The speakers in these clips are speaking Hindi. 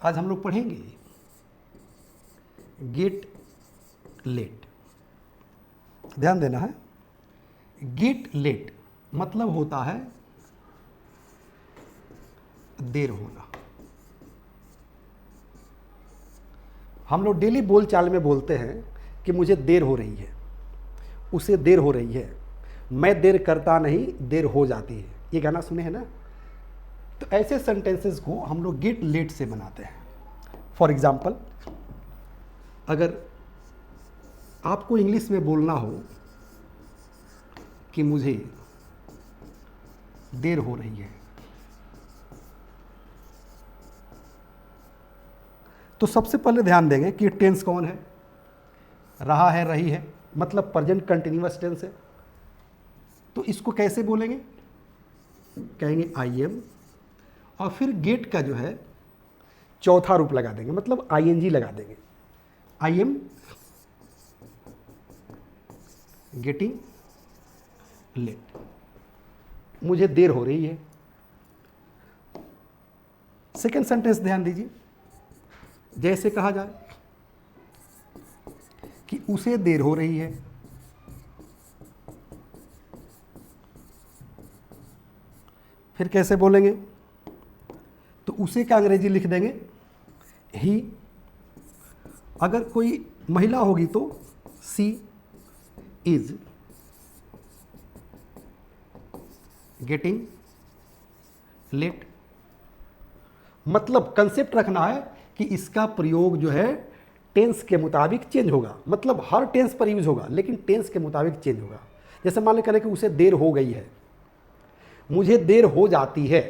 आज हम लोग पढ़ेंगे गेट लेट। ध्यान देना है, गेट लेट मतलब होता है देर होना। हम लोग डेली बोलचाल में बोलते हैं कि मुझे देर हो रही है, उसे देर हो रही है, मैं देर करता नहीं देर हो जाती है। ये गाना सुने हैं ना? तो ऐसे सेंटेंसेस को हम लोग गेट लेट से बनाते हैं। फॉर एग्जाम्पल, अगर आपको इंग्लिश में बोलना हो कि मुझे देर हो रही है, तो सबसे पहले ध्यान देंगे कि टेंस कौन है। रहा है, रही है, मतलब प्रेजेंट कंटिन्यूअस टेंस है। तो इसको कैसे बोलेंगे? कहेंगे आई एम, और फिर गेट का जो है चौथा रूप लगा देंगे, मतलब आईएनजी लगा देंगे। आई एम गेटिंग लेट, मुझे देर हो रही है। सेकेंड सेंटेंस ध्यान दीजिए, जैसे कहा जाए कि उसे देर हो रही है, फिर कैसे बोलेंगे? तो उसे का अंग्रेजी लिख देंगे ही। अगर कोई महिला होगी तो सी इज गेटिंग लेट। मतलब कंसेप्ट रखना है कि इसका प्रयोग जो है टेंस के मुताबिक चेंज होगा, मतलब हर टेंस पर यूज होगा लेकिन टेंस के मुताबिक चेंज होगा। जैसे मान लें करें कि उसे देर हो गई है, मुझे देर हो जाती है।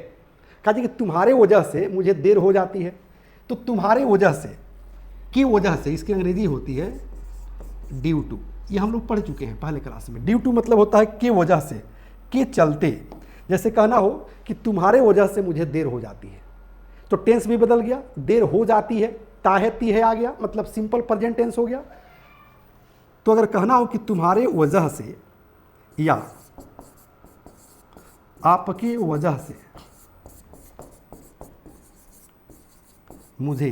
कहा जी कि तुम्हारे वजह से मुझे देर हो जाती है, तो तुम्हारे वजह से, की वजह से, इसकी अंग्रेजी होती है ड्यू टू। ये हम लोग पढ़ चुके हैं पहले क्लास में। ड्यू टू मतलब होता है के वजह से, के चलते। जैसे कहना हो कि तुम्हारे वजह से मुझे देर हो जाती है, तो टेंस भी बदल गया, देर हो जाती है, ताहती है आ गया, मतलब सिंपल प्रेजेंट टेंस हो गया। तो अगर कहना हो कि तुम्हारे वजह से या आपकी वजह से मुझे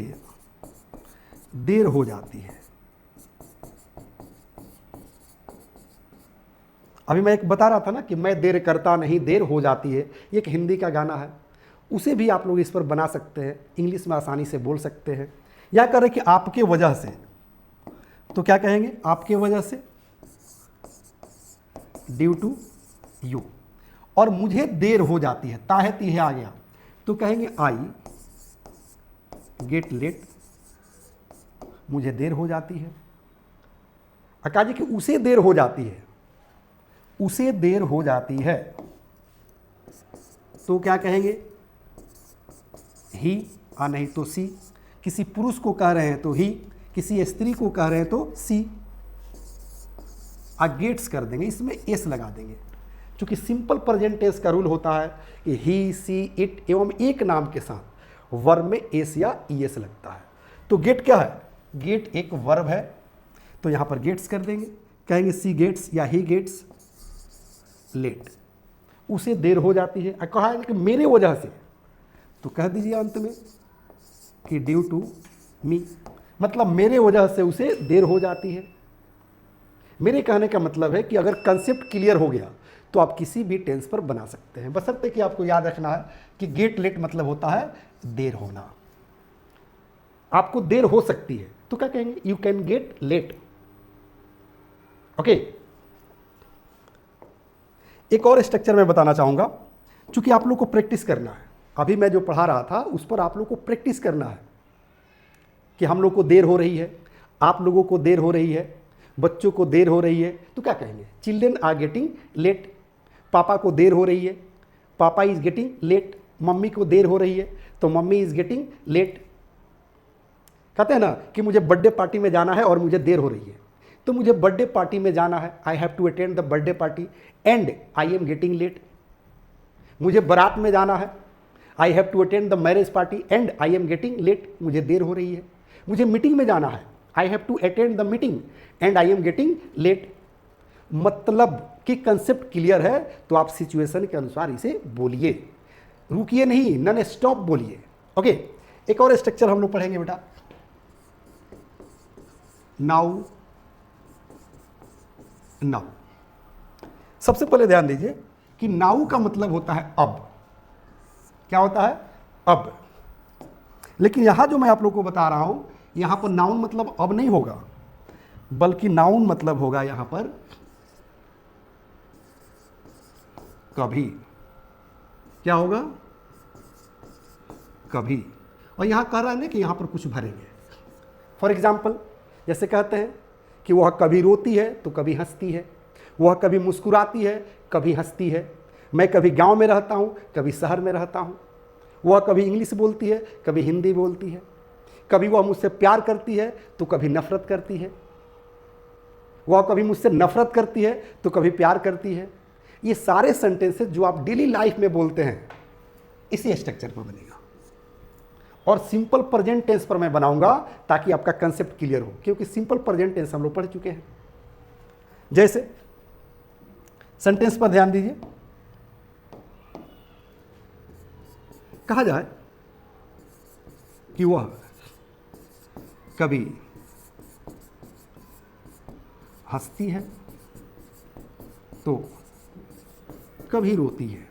देर हो जाती है। अभी मैं एक बता रहा था ना कि मैं देर करता नहीं देर हो जाती है, ये एक हिंदी का गाना है। उसे भी आप लोग इस पर बना सकते हैं, इंग्लिश में आसानी से बोल सकते हैं। या करें कि आपके वजह से, तो क्या कहेंगे? आपके वजह से, ड्यू टू यू। और मुझे देर हो जाती है, ताहती है आ गया, तो कहेंगे आई गेट लेट, मुझे देर हो जाती है। अकाजी कि उसे देर हो जाती है, उसे देर हो जाती है, तो क्या कहेंगे? ही, नहीं तो सी। किसी पुरुष को कह रहे हैं तो ही, किसी स्त्री को कह रहे हैं तो सी। गेट्स कर देंगे, इसमें एस लगा देंगे, क्योंकि सिंपल प्रेजेंट टेंस का रूल होता है कि ही, सी, इट एवं एक नाम के साथ वर्ब में एस या ईएस लगता है। तो गेट क्या है? गेट एक वर्ब है, तो यहां पर गेट्स कर देंगे। कहेंगे सी गेट्स या ही गेट्स लेट, उसे देर हो जाती है। कहा है कि मेरे वजह से, तो कह दीजिए अंत में कि ड्यू टू मी, मतलब मेरे वजह से उसे देर हो जाती है। मेरे कहने का मतलब है कि अगर कंसेप्ट क्लियर हो गया तो आप किसी भी टेंस पर बना सकते हैं, बशर्ते कि आपको याद रखना है कि गेट लेट मतलब होता है देर होना। आपको देर हो सकती है तो क्या कहेंगे? You can get late. Okay, एक और स्ट्रक्चर मैं बताना चाहूंगा, क्योंकि आप लोग को प्रैक्टिस करना है। अभी मैं जो पढ़ा रहा था उस पर आप लोग को प्रैक्टिस करना है कि हम लोग को देर हो रही है, आप लोगों को देर हो रही है, बच्चों को देर हो रही है, तो क्या कहेंगे? Children are getting late. पापा को देर हो रही है, पापा इज गेटिंग लेट। मम्मी को देर हो रही है, तो मम्मी इज गेटिंग लेट। कहते हैं ना कि मुझे बर्थडे पार्टी में जाना है और मुझे देर हो रही है, तो मुझे बर्थडे पार्टी में जाना है, I have to attend the birthday party and I am getting late. मुझे बारात में जाना है, I have to attend the marriage party and I am getting late, मुझे देर हो रही है। मुझे मीटिंग में जाना है, I have to attend the meeting and I am getting late. मतलब कि कंसेप्ट क्लियर है तो आप सिचुएशन के अनुसार इसे बोलिए, रुकिए नहीं, नॉन स्टॉप बोलिए। ओके, एक और स्ट्रक्चर हम लोग पढ़ेंगे बेटा, नाउ। नाउ सबसे पहले ध्यान दीजिए कि नाउ का मतलब होता है अब। क्या होता है? अब। लेकिन यहां जो मैं आप लोग को बता रहा हूं, यहां पर नाउन मतलब अब नहीं होगा, बल्कि नाउन मतलब होगा यहां पर कभी। क्या होगा? कभी। और यहां कह रहा है ना कि यहां पर कुछ भरेंगे। फॉर एग्जाम्पल, जैसे कहते हैं कि वह कभी रोती है तो कभी हंसती है, वह कभी मुस्कुराती है कभी हंसती है, मैं कभी गांव में रहता हूं कभी शहर में रहता हूं, वह कभी इंग्लिश बोलती है कभी हिंदी बोलती है, कभी वह मुझसे प्यार करती है तो कभी नफरत करती है, वह कभी मुझसे नफरत करती है तो कभी प्यार करती है। ये सारे सेंटेंसेस जो आप डेली लाइफ में बोलते हैं, इसी स्ट्रक्चर पर बनेगा। और सिंपल प्रेजेंट टेंस पर मैं बनाऊंगा ताकि आपका कंसेप्ट क्लियर हो, क्योंकि सिंपल प्रेजेंट टेंस हम लोग पढ़ चुके हैं। जैसे सेंटेंस पर ध्यान दीजिए, कहा जाए कि वह कभी हंसती है तो कभी रोती है।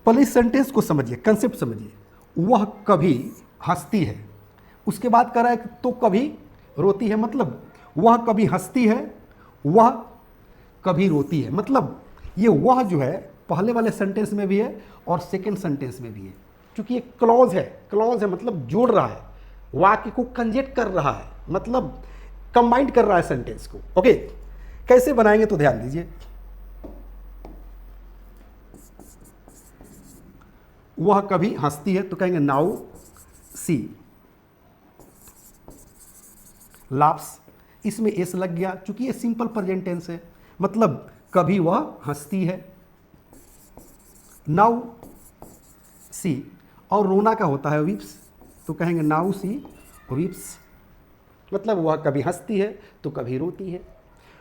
पहले इस सेंटेंस को समझिए, कंसेप्ट समझिए। वह कभी हंसती है, उसके बाद कह रहा है कि तो कभी रोती है, मतलब वह कभी हंसती है, वह कभी रोती है। मतलब ये वह जो है पहले वाले सेंटेंस में भी है और सेकंड सेंटेंस में भी है, क्योंकि ये क्लॉज है। क्लॉज है मतलब जोड़ रहा है, वाक्य को कंजेक्ट कर रहा है, मतलब कंबाइंड कर रहा है सेंटेंस को। ओके, कैसे बनाएंगे तो ध्यान दीजिए। वह कभी हंसती है तो कहेंगे नाउ सी लाफ्स। इसमें एस लग गया क्योंकि ये सिंपल प्रेजेंट टेंस है, मतलब कभी वह हंसती है। नाउ सी, और रोना का होता है वीप्स, तो कहेंगे नाउ सी वीप्स, मतलब वह कभी हंसती है तो कभी रोती है।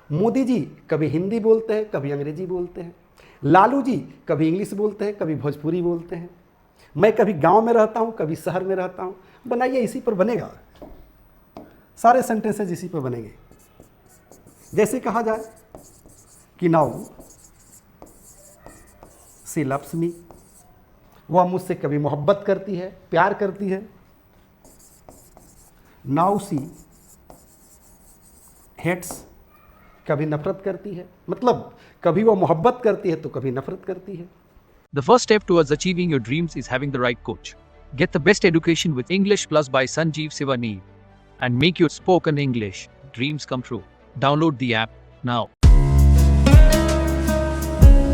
मोदी जी कभी हिंदी बोलते हैं कभी अंग्रेजी बोलते हैं। लालू जी कभी इंग्लिश बोलते हैं कभी भोजपुरी बोलते हैं। मैं कभी गांव में रहता हूं कभी शहर में रहता हूं। बनाइए, इसी पर बनेगा, सारे सेंटेंसेस इसी पर बनेंगे। जैसे कहा जाए कि नाउ सी लव्स मी, वह मुझसे कभी मोहब्बत करती है, प्यार करती है। नाउ सी हेट्स, कभी नफरत करती है, मतलब कभी वह मोहब्बत करती है तो कभी नफरत करती है। The first step towards achieving your dreams is having the right coach. Get the best education with English Plus by Sanjeev Sivaneev and make your spoken English dreams come true. Download the app now.